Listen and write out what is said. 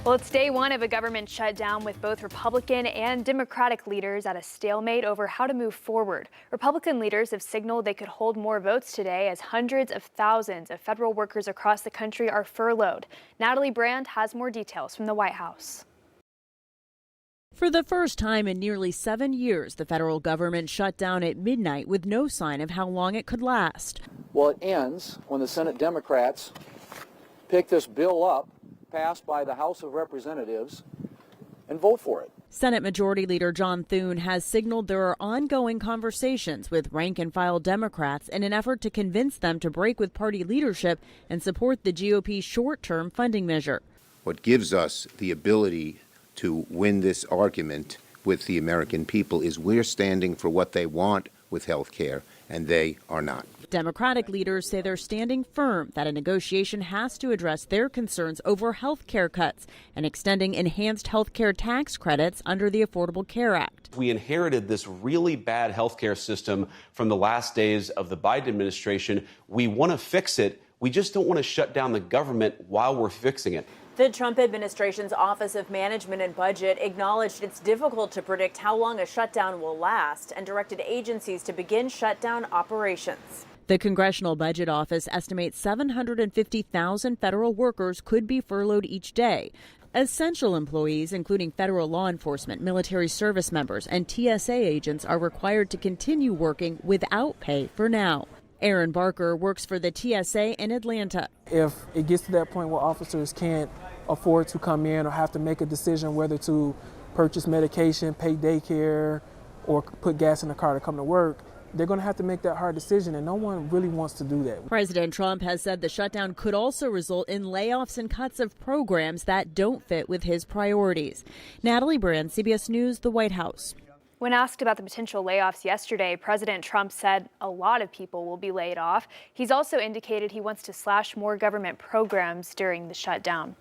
Well, it's day one of a government shutdown with both Republican and Democratic leaders at a stalemate over how to move forward. Republican leaders have signaled they could hold more votes today as hundreds of thousands of federal workers across the country are furloughed. Natalie Brand has more details from the White House. For the first time in nearly 7 years, the federal government shut down at midnight with no sign of how long it could last. Well, it ends when the Senate Democrats pick this bill up, passed by the House of Representatives, and vote for it. Senate Majority Leader John Thune has signaled there are ongoing conversations with rank-and-file Democrats in an effort to convince them to break with party leadership and support the GOP's short-term funding measure. What gives us the ability to win this argument with the American people is we're standing for what they want with health care, and they are not. Democratic leaders say they're standing firm that a negotiation has to address their concerns over health care cuts and extending enhanced health care tax credits under the Affordable Care Act. We inherited this really bad health care system from the last days of the Biden administration. We want to fix it. We just don't want to shut down the government while we're fixing it. The Trump administration's Office of Management and Budget acknowledged it's difficult to predict how long a shutdown will last and directed agencies to begin shutdown operations. The Congressional Budget Office estimates 750,000 federal workers could be furloughed each day. Essential employees, including federal law enforcement, military service members, and TSA agents, are required to continue working without pay for now. Aaron Barker works for the TSA in Atlanta. If it gets to that point where officers can't afford to come in or have to make a decision whether to purchase medication, pay daycare, or put gas in the car to come to work, they're going to have to make that hard decision, and no one really wants to do that. President Trump has said the shutdown could also result in layoffs and cuts of programs that don't fit with his priorities. Natalie Brand, CBS News, the White House. When asked about the potential layoffs yesterday, President Trump said a lot of people will be laid off. He's also indicated he wants to slash more government programs during the shutdown.